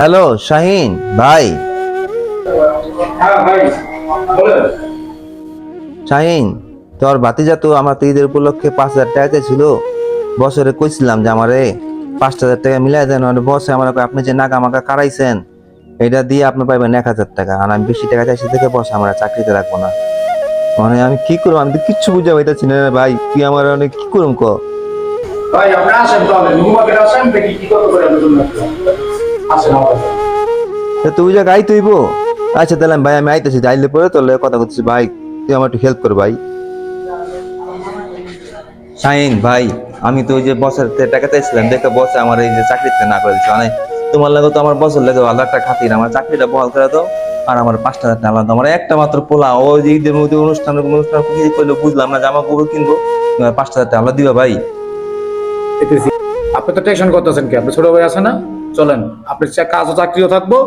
Hello Shahin ভাই। হ্যাঁ ভাই বলেন। শাহিন, তোর ভাতিজা তো আমার তো ঈদের উপলক্ষে 5,000 টাকা ছিল। বছরে কইছিলাম যে আমারে 5,000 টাকা মিলাই দেন, মানে বসে আমার কয়, আপনি যে নাকা মাকা কারাইছেন এটা দিয়ে আপনি পাইবেন 1,000 টাকা, আর আমি বেশি টাকা চাইছি থেকে বসে আমার চাকরিতে রাখবো না। মানে আমি কি করবো, আমি তো কিচ্ছু বুঝা পাইতেছি না রে ভাই, তুই আমার অনেক কি করুম ক। ভাই আপনি আসেন তাহলে নুরু মার্কেটে আসেন, দেখি কি করতে পারি আপনার জন্য। আসেন আমার কাছে। তা তুই যা গাই তুইবো। আচ্ছা তাহলে ভাই আমি আইতেছি, আইলে পরে তোর লগে কথা করতেছি ভাই, তুই আমার একটু হেল্প কর ভাই। শাহিন ভাই, আমি তো ওই যে বছর টাকা চাইছিলাম দেখে বসে আমার এই যে চাকরিতে না করে দিচ্ছে, মানে তোমার লাগে তো আমার বছর লাগে ভালো একটা খাতির, আমার চাকরিটা বহাল করে দাও আর আমার 5,000 টাকা আলাদা, আমার একটা মাত্র পোলা, ও যে ঈদের মধ্যে অনুষ্ঠান কি করলো বুঝলাম না, জামা কাপড় কিনবো, তোমার 5,000 টাকা আলাদা দিবা ভাই। দেখতেছি আপনি তো টেনশন করতেছেন কি, আপনি ছোট ভাই আছে না, চলেন আপনি কাজ ও চাকরিও থাকবো,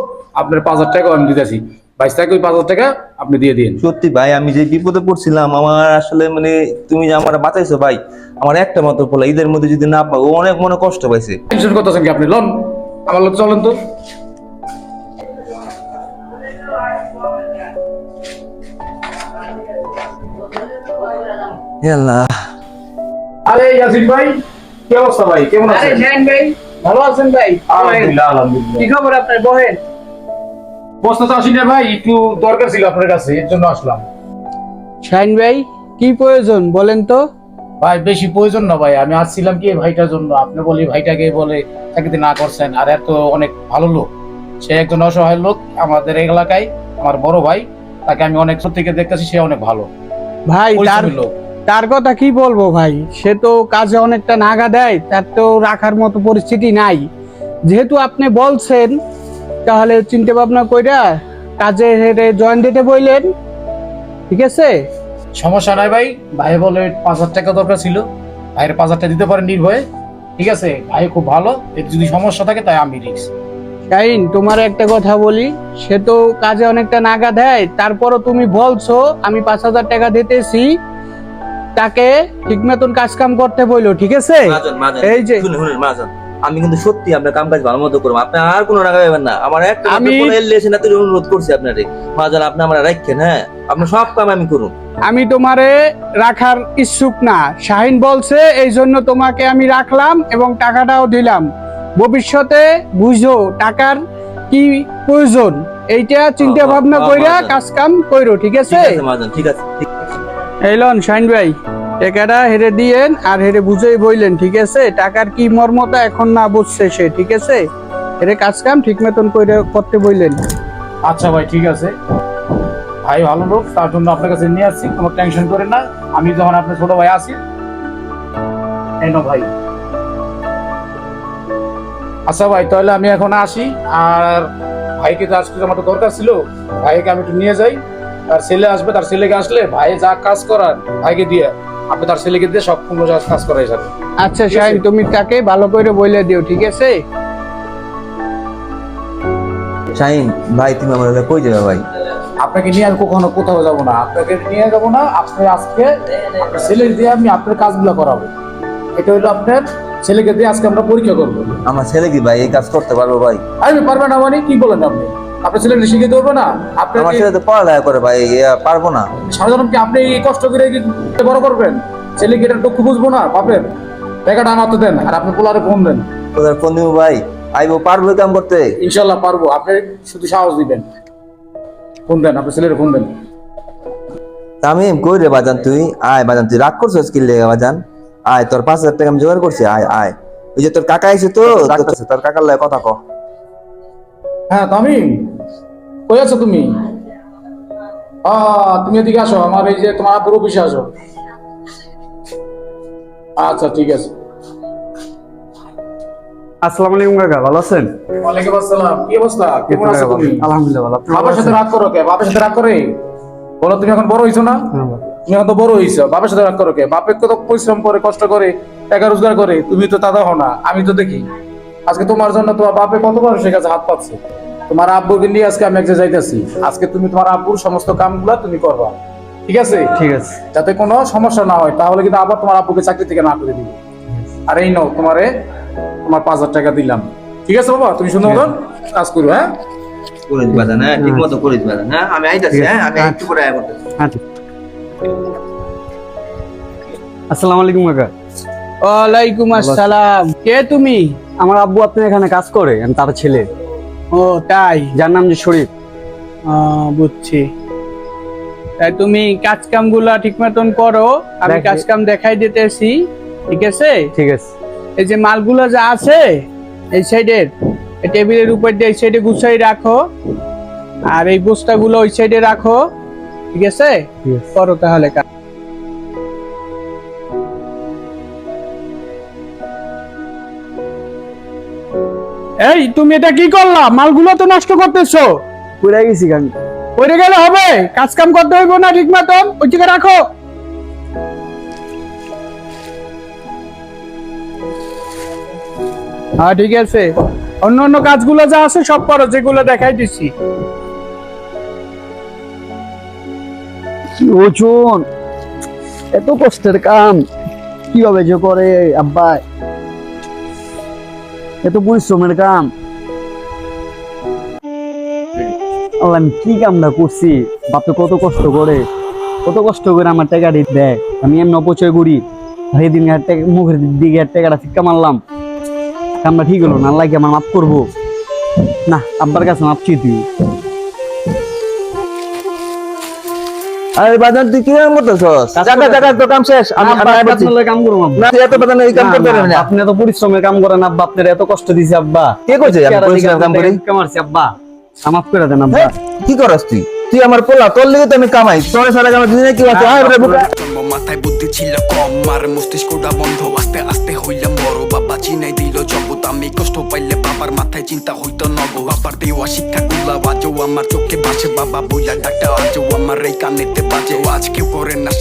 আপনার 5,000 টাকা আমি দিতেছি। 22 টাকা ওই 5,000 টাকা আপনি দিয়ে দিন। সত্যি ভাই, আমি যে বিপদে পড়ছিলাম, আমার আসলে মানে তুমি যে আমার বাঁচাইছো ভাই, আমার একটা মাত্র পোলা, ঈদের মধ্যে যদি না পাবো, ও অনেক মনে কষ্ট পাইছে। টেনশন করতেছেন কি আপনি, লন আমার লোক চলেন তো। হে আল্লাহ। আরে ইয়াসিন ভাই, কি অবস্থা ভাই, কেমন আরে আছেন? শাহিন ভাই, ভালো আছেন ভাই? আলহামদুলিল্লাহ আলহামদুলিল্লাহ। কি খবর আপনার? বহেন। বসতে তো আসি না ভাই, একটু দরকার ছিল আপনার কাছে, এর জন্য আসলাম। শাহিন ভাই, কি প্রয়োজন বলেন তো? ভাই বেশি প্রয়োজন না ভাই, আমি আসছিলাম কি এই ভাইটার জন্য, আপনি বলি ভাইটাকে বলে চাকরিতে না করছেন, আর এত অনেক ভালো লোক, সে একজন অসহায় লোক আমাদের এই এলাকায়, আমার বড় ভাই, তাকে আমি অনেক ছোট থেকে দেখতেছি, সে অনেক ভালো ভাই তার পরিশ্রমী লোক। তার কথা কি বলবো ভাই, সে তো কাজে অনেকটা নাগা দেয়, তার তো রাখার মতো পরিস্থিতি নাই। যেহেতু আপনি বলছেন, তাহলে চিন্তা ভাবনা কইরা কাজে জয়েন দিতে বললেন, ঠিক আছে? সমস্যা নাই ভাই, ভাই বলে 5,000 টাকা দরকার ছিল, ভাইয়ের 5,000 টাকা দিতে পারেন নির্ভয়ে, ঠিক আছে, ভাই খুব ভালো, এর যদি সমস্যা থাকে তাই আমি রিস্ক। শাহিন, তোমার একটা কথা বলি, সে তো কাজে অনেকটা নাগা দেয়, তারপরও তুমি বলছো আমি 5,000 টাকা দিতেছি, তাকে ঠিক মতন কাজ কাম করতে বইলো, ঠিক আছে? মাজন মাজন এই যে শুনুন শুনুন মাজন, আমি কিন্তু সত্যি আপনার কাম কাজ ভালো মতো করবো, আপনি আর কোনো টাকা পাবেন না, আমার একটা আমি- এসে না তুই অনুরোধ করছি আপনারে মাজন, আপনি আমার রাখেন, হ্যাঁ আপনার সব কাম আমি করুন। আমি তোমারে রাখার ইচ্ছুক না, শাহিন বলছে, এই জন্য তোমাকে আমি রাখলাম এবং টাকাটাও দিলাম। ভবিষ্যতে বুঝো টাকার কি প্রয়োজন, এইটা চিন্তা ভাবনা কইরা কাজ কাম কইরো, ঠিক আছে? ঠিক আছে মাজন, ঠিক আছে ঠিক আছে। এই লন শাহিন ভাই, টাকাটা হেরে দিয়েন আর হেরে বুঝেই বইলেন, ঠিক আছে? টাকার কি মর্মতা এখন না বুঝছে সে, ঠিক আছে? হেরে কাজ কাম ঠিক মতন কইরা করতে বইলেন। আচ্ছা ভাই ঠিক আছে, ভাই ভালো লোক, তার জন্য আপনার কাছে নিয়ে আসছি, কোনো টেনশন করেন না, আমি যখন আপনার ছোট ভাই আছি, এই নাও ভাই। আচ্ছা ভাই তাহলে আমি এখন আসি, আর ভাইকে তো আজকে আমার একটু দরকার ছিল, ভাইকে আমি একটু নিয়ে যাই, তার ছেলে আসবে, তার ছেলেকে আসলে ভাই যা কাজ করার ভাইকে দিয়ে, আপনি তার ছেলেকে দিয়ে সব পূর্ণ কাজ করাই যাবে। আচ্ছা শাহিন, তুমি তাকে ভালো করে বইলে দিও, ঠিক আছে? শাহিন ভাই, তুমি আমার লগে কই যাবে ভাই? আপনাকে নিয়ে আমি কখনো কোথাও যাবো না, আপনাকে নিয়ে যাবো না, আপনি আজকে আপনার ছেলে দিয়ে আমি আপনার কাজগুলো করাবো, এটা হলো আপনার ছেলেকে দিয়ে আজকে আমরা পরীক্ষা করবো। আমার ছেলে কি ভাই এই কাজ করতে পারবো ভাই? আমি পারবেন না মানে কি বলেন আপনি, আপনার ছেলেকে শিখিয়ে দেবো না? আপনার আমার ছেলে তো পড়ালেখা করে ভাই, পারবো না। সাধারণ কি আপনি এই কষ্ট করে কি বড় করবেন? ছেলেকে এটা দুঃখ বুঝবো না বাপের, টাকাটা আমার তো দেন, আর আপনি পোলারে ফোন দেন। তোদের ফোন দিব ভাই, আইবো পারবো এই কাম করতে? ইনশাল্লাহ পারবো, আপনি শুধু সাহস দিবেন, ফোন দেন, আপনার ছেলের ফোন দেন। তামিম কই রে বাজান, তুই আয় বাজান, তুই রাগ করছিস কি লেগে বাজান? আয়, তোর 5,000 টাকা আমি জোগাড় করছি, আয় আয়। ওই যে তোর কাকা আইছে তো, ডাকতেছে, তোর কাকার লাগে কথা ক। হ্যাঁ তামিম, কই আছো তুমি? তুমি এদিকে আসো, আমার এই যে তোমার পুরো অফিসে আসো। আচ্ছা ঠিক আছে। আসসালামু আলাইকুম কাকা, ভালো আছেন? ওয়ালাইকুম আসসালাম, কি অবস্থা, কেমন আছো তুমি? আলহামদুলিল্লাহ ভালো। বাবার সাথে রাগ করো কে? বাবার সাথে রাগ করে বলো, তুমি এখন বড় হইছো না, তুমি এখন তো বড় হইছো, বাবার সাথে রাগ করো কে? বাপের কত পরিশ্রম করে, কষ্ট করে, টাকা রোজগার করে, তুমি তো দাদা হও না, আমি তো দেখি। আজকে তোমার জন্য তোমার বাপে কতবার সে কাছে হাত পাচ্ছে, তোমার আব্বুকে নিয়ে আজকে আমি এক জায়গায় যাইতেছি, আজকে তুমি তোমার আব্বুর সমস্ত কামগুলা তুমি করবা, ঠিক আছে? ঠিক আছে। যাতে কোনো সমস্যা না হয়, তাহলে কিন্তু আবার তোমার আব্বুকে চাকরি থেকে না করে দিবে। আর এই নাও তোমার 5,000 টাকা দিলাম, ঠিক আছে বাবা, তুমি সুন্দর মতন কাজ করো। হ্যাঁ, করে দিবা না, ঠিক মতো করে দিবা না। আমি আইতাছি, হ্যাঁ আমি একটু করে আয়া করতেছি। আচ্ছা। আসসালামু আলাইকুম কাকা। ওয়ালাইকুম আসসালাম। কে তুমি? আমার আব্বু আপনার এখানে কাজ করে, আমি তার ছেলে, ও তাই, যার নাম যে শরীফ। বুঝছি। তাই তুমি কাজ কাম গুলা ঠিক মতন করো, আমি দেখি। কাজ কাম দেখাই দিতেছি, ঠিক আছে? ঠিক আছে। এই যে মালগুলো যা আছে এই সাইডের, এই টেবিলের উপর দিয়ে এই সাইডে গুছাই রাখো, আর এই বস্তাগুলো ওই সাইডে রাখো, ঠিক আছে? ঠিক আছে। করো তাহলে কাজ। এই তুমি এটা কি করলা? মালগুলো তো নষ্ট করতেছো। পুরা গেছি গান। পড়ে গেলে হবে? কাজ কাম করতে হইব না ঠিক মতন? ওই দিকে রাখো। হ্যাঁ ঠিক আছে, অন্য অন্য কাজগুলো যা আছে সব করো, যেগুলো দেখাই দিচ্ছি। কি ওজন, এত কষ্টের কাম কিভাবে যে করে আব্বা, এত পরিশ্রমের কাম। আল্লাহ, আমি কি কামটা করছি? বাপে কত কষ্ট করে, কত কষ্ট করে আমার টাকাটি দেয়, আমি এমন অপচয় করি। আর এদিন মুখের দিকে টাকাটা ফিক্কা মারলাম, কামটা ঠিক হলো না। আল্লাহ কি আমার মাফ করবো? না, আব্বার কাছে মাপ চেয়ে তুই। আরে বাজান তুই কি কাম করতেছস? জায়গা জায়গা তো কাম শেষ। আমি বলছি আপনার কাম করবো না, তুই এত বাজান এই কাম করতে পারবি না। আপনি এত পরিশ্রমের কাম করেন আব্বা, আপনার এত কষ্ট দিছে আব্বা। কে কইছে আমি পরিশ্রমের কাম করি? কামারছি আব্বা, মাফ করে দেন আব্বা। হ্যাঁ, কি করস তুই? তুই আমার পোলা, তোর লিগে তো আমি কামাই। তোর সারা কামাই দিনে কি আছে? আয় রে বুকা। জন্ম মাথায় বুদ্ধি ছিল কম, আর মস্তিষ্কটা বন্ধ, আস্তে আস্তে হইলাম বড়। বাবা চিনাই দিল জগৎ, আমি কষ্ট পাইলে বাবার মাথায় চিন্তা হইতো নব। বাবার দেওয়া শিক্ষা গুলা আজও আমার চোখে ভাসে, বাবা বইলা ডাক্তার আজও আমার এই কানেতে বাজে। আজ কেউ করে না